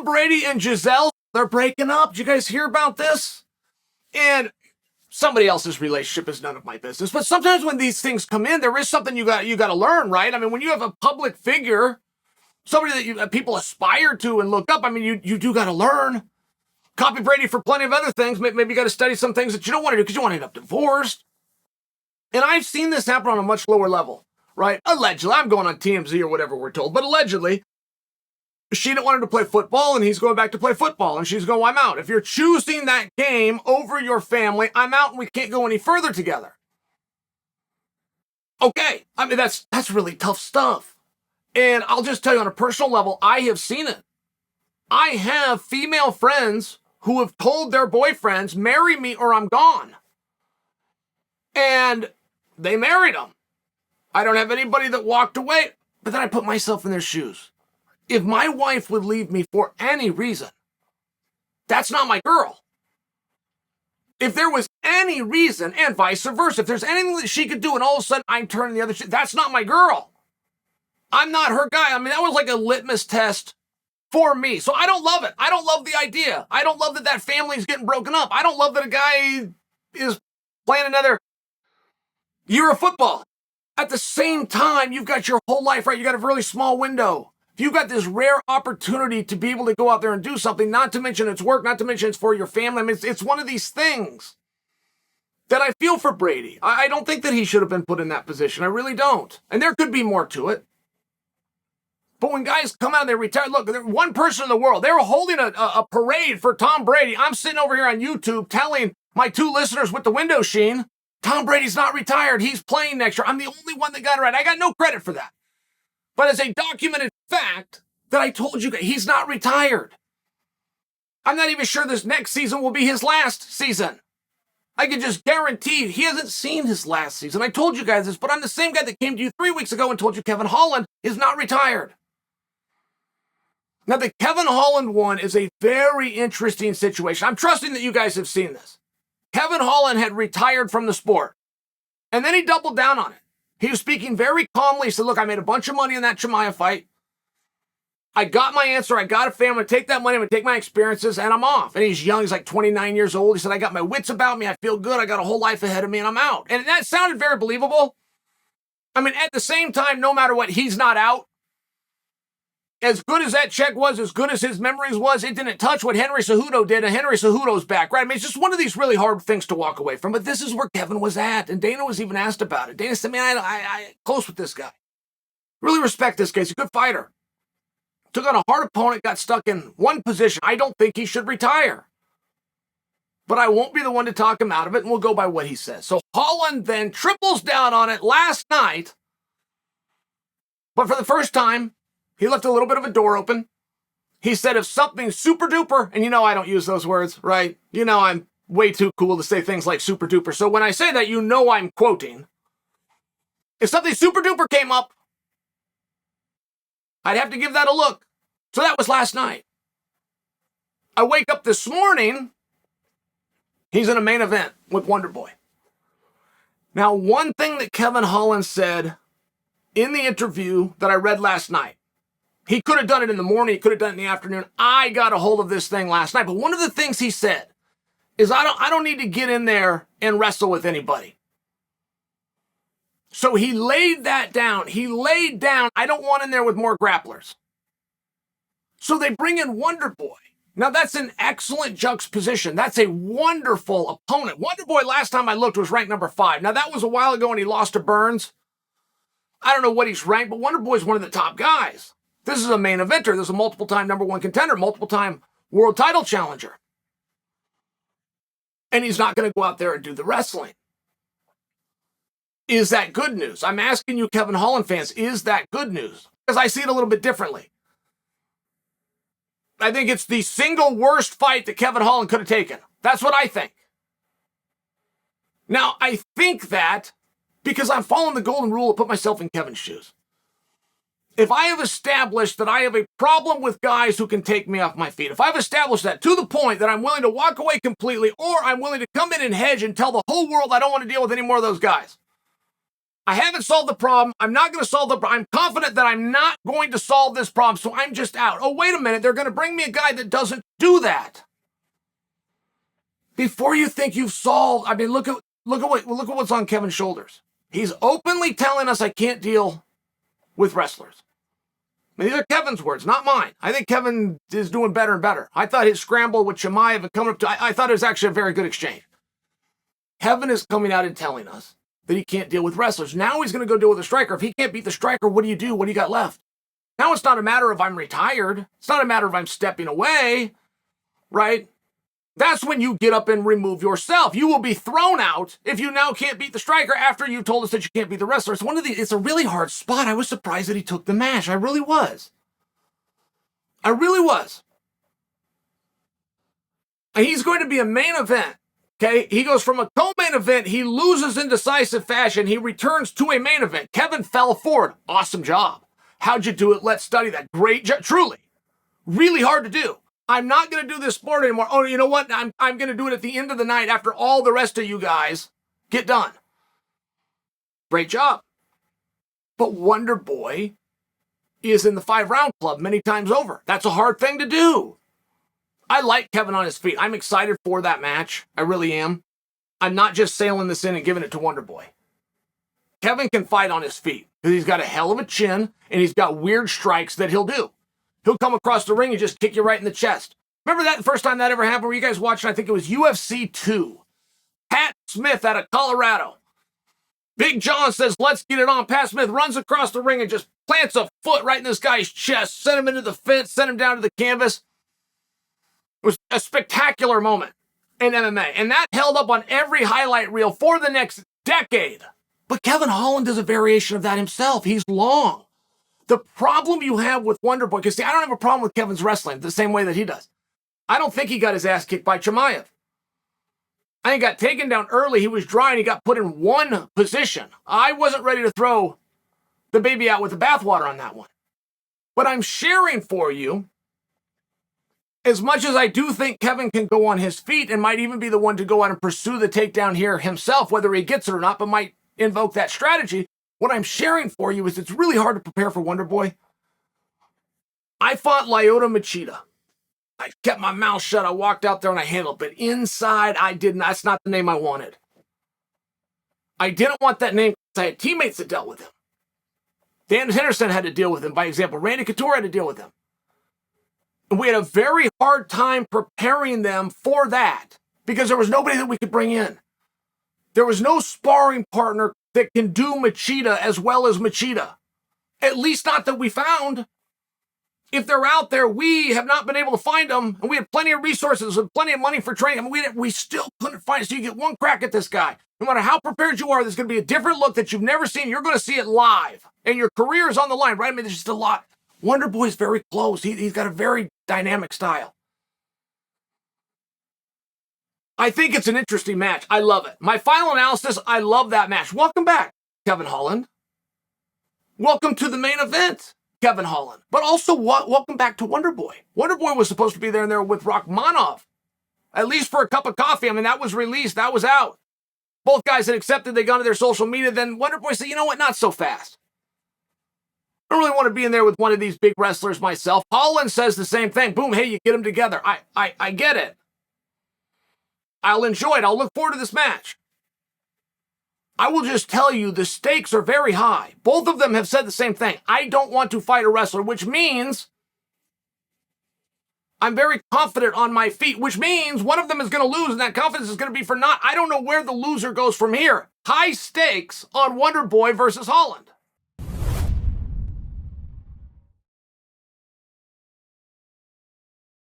Tom Brady and Giselle, they're breaking up. Did you guys hear about this? And somebody else's relationship is none of my business. But sometimes when these things come in, there is something you got to learn, right? I mean, when you have a public figure, somebody that people aspire to and look up, I mean, you do got to learn. Copy Brady for plenty of other things. Maybe you got to study some things that you don't want to do because you want to end up divorced. And I've seen this happen on a much lower level, right? Allegedly, I'm going on TMZ or whatever we're told, but allegedly, she didn't want him to play football, and he's going back to play football, and she's going, I'm out. If you're choosing that game over your family, I'm out, and we can't go any further together. Okay, I mean, that's really tough stuff. And I'll just tell you on a personal level, I have seen it. I have female friends who have told their boyfriends, marry me or I'm gone. And they married them. I don't have anybody that walked away, but then I put myself in their shoes. If my wife would leave me for any reason, that's not my girl. If there was any reason, and vice versa, if there's anything that she could do and all of a sudden I'm turning the other cheek, that's not my girl. I'm not her guy. I mean, that was like a litmus test for me. So I don't love it. I don't love the idea. I don't love that family's getting broken up. I don't love that a guy is playing another year of football. At the same time, you've got your whole life, right? You got a really small window. You've got this rare opportunity to be able to go out there and do something, not to mention it's work, not to mention it's for your family. I mean, it's one of these things that I feel for Brady. I don't think that he should have been put in that position. I really don't. And there could be more to it. But when guys come out and they retire, look, they're one person in the world. They were holding a parade for Tom Brady. I'm sitting over here on YouTube telling my two listeners with the window sheen, Tom Brady's not retired. He's playing next year. I'm the only one that got it right. I got no credit for that. But it's a documented fact that I told you, he's not retired. I'm not even sure this next season will be his last season. I can just guarantee he hasn't seen his last season. I told you guys this, but I'm the same guy that came to you 3 weeks ago and told you Kevin Holland is not retired. Now, the Kevin Holland one is a very interesting situation. I'm trusting that you guys have seen this. Kevin Holland had retired from the sport, and then he doubled down on it. He was speaking very calmly. He said, look, I made a bunch of money in that Chimaev fight. I got my answer. I got a family. I'm going to take that money. I'm going to take my experiences, and I'm off. And he's young. He's like 29 years old. He said, I got my wits about me. I feel good. I got a whole life ahead of me, and I'm out. And that sounded very believable. I mean, at the same time, no matter what, he's not out. As good as that check was, as good as his memories was, it didn't touch what Henry Cejudo did, and Henry Cejudo's back, right? I mean, it's just one of these really hard things to walk away from, but this is where Kevin was at, and Dana was even asked about it. Dana said, man, I close with this guy. Really respect this guy. He's a good fighter. Took on a hard opponent, got stuck in one position. I don't think he should retire. But I won't be the one to talk him out of it, and we'll go by what he says. So Holland then triples down on it last night, but for the first time, he left a little bit of a door open. He said if something super duper, and you know I don't use those words, right? You know I'm way too cool to say things like super duper. So when I say that, you know I'm quoting. If something super duper came up, I'd have to give that a look. So that was last night. I wake up this morning, he's in a main event with Wonderboy. Now, one thing that Kevin Holland said in the interview that I read last night, he could have done it in the morning. He could have done it in the afternoon. I got a hold of this thing last night. But one of the things he said is I don't need to get in there and wrestle with anybody. So he laid that down. He laid down, I don't want in there with more grapplers. So they bring in Wonderboy. Now that's an excellent juxtaposition. That's a wonderful opponent. Wonderboy, last time I looked, was ranked number 5. Now that was a while ago and he lost to Burns. I don't know what he's ranked, but Wonderboy's one of the top guys. This is a main eventer. This is a multiple-time number 1 contender, multiple-time world title challenger. And he's not going to go out there and do the wrestling. Is that good news? I'm asking you, Kevin Holland fans, is that good news? Because I see it a little bit differently. I think it's the single worst fight that Kevin Holland could have taken. That's what I think. Now, I think that because I'm following the golden rule to put myself in Kevin's shoes. If I have established that I have a problem with guys who can take me off my feet, if I've established that to the point that I'm willing to walk away completely, or I'm willing to come in and hedge and tell the whole world I don't want to deal with any more of those guys, I haven't solved the problem. I'm not going to solve the problem. I'm confident that I'm not going to solve this problem, so I'm just out. Oh, wait a minute. They're going to bring me a guy that doesn't do that. Before you think you've solved, I mean, look at what's on Kevin's shoulders. He's openly telling us I can't deal with wrestlers. I mean, these are Kevin's words, not mine. I think Kevin is doing better and better. I thought his scramble with Chimaev and coming up to, I thought it was actually a very good exchange. Kevin is coming out and telling us that he can't deal with wrestlers. Now he's going to go deal with a striker. If he can't beat the striker, what do you do? What do you got left? Now it's not a matter of I'm retired. It's not a matter of I'm stepping away, right? That's when you get up and remove yourself. You will be thrown out if you now can't beat the striker after you told us that you can't beat the wrestler. It's a really hard spot. I was surprised that he took the match. I really was. I really was. And he's going to be a main event. Okay, he goes from a co-main event, he loses in decisive fashion, he returns to a main event. Kevin fell forward. Awesome job. How'd you do it? Let's study that. Great job. Truly. Really hard to do. I'm not going to do this sport anymore. Oh, you know what? I'm going to do it at the end of the night after all the rest of you guys get done. Great job. But Wonderboy is in the 5-round club many times over. That's a hard thing to do. I like Kevin on his feet. I'm excited for that match. I really am. I'm not just sailing this in and giving it to Wonderboy. Kevin can fight on his feet because he's got a hell of a chin and he's got weird strikes that he'll do. He'll come across the ring and just kick you right in the chest. Remember that the first time that ever happened? Were you guys watching? I think it was UFC 2. Pat Smith out of Colorado. Big John says, let's get it on. Pat Smith runs across the ring and just plants a foot right in this guy's chest, sent him into the fence, sent him down to the canvas. It was a spectacular moment in MMA, and that held up on every highlight reel for the next decade. But Kevin Holland is a variation of that himself. He's long. The problem you have with Wonderboy, because see, I don't have a problem with Kevin's wrestling the same way that he does. I don't think he got his ass kicked by Chimaev. I think he got taken down early. He was dry and he got put in one position. I wasn't ready to throw the baby out with the bathwater on that one. But I'm sharing for you, as much as I do think Kevin can go on his feet and might even be the one to go out and pursue the takedown here himself, whether he gets it or not, but might invoke that strategy, what I'm sharing for you is it's really hard to prepare for Wonderboy. I fought Lyoto Machida. I kept my mouth shut. I walked out there and I handled it. But inside, I didn't. That's not the name I wanted. I didn't want that name because I had teammates that dealt with him. Dan Henderson had to deal with him. By example, Randy Couture had to deal with him. And we had a very hard time preparing them for that because there was nobody that we could bring in. There was no sparring partner that can do Machida as well as Machida. At least not that we found. If they're out there, we have not been able to find them, and we had plenty of resources and plenty of money for training. I mean, we still couldn't find it. So you get one crack at this guy. No matter how prepared you are, there's going to be a different look that you've never seen. You're going to see it live, and your career is on the line, right? I mean, there's just a lot. Wonderboy's very close. He's got a very dynamic style. I think it's an interesting match. I love it. My final analysis, I love that match. Welcome back, Kevin Holland. Welcome to the main event, Kevin Holland. But also, welcome back to Wonderboy. Wonderboy was supposed to be there with Rachmanov, at least for a cup of coffee. I mean, that was released. That was out. Both guys had accepted. They got to their social media. Then Wonderboy said, you know what? Not so fast. I don't really want to be in there with one of these big wrestlers myself. Holland says the same thing. Boom, hey, you get them together. I get it. I'll enjoy it. I'll look forward to this match. I will just tell you the stakes are very high. Both of them have said the same thing. I don't want to fight a wrestler, which means I'm very confident on my feet, which means one of them is going to lose, and that confidence is going to be for naught. I don't know where the loser goes from here. High stakes on Wonderboy versus Holland.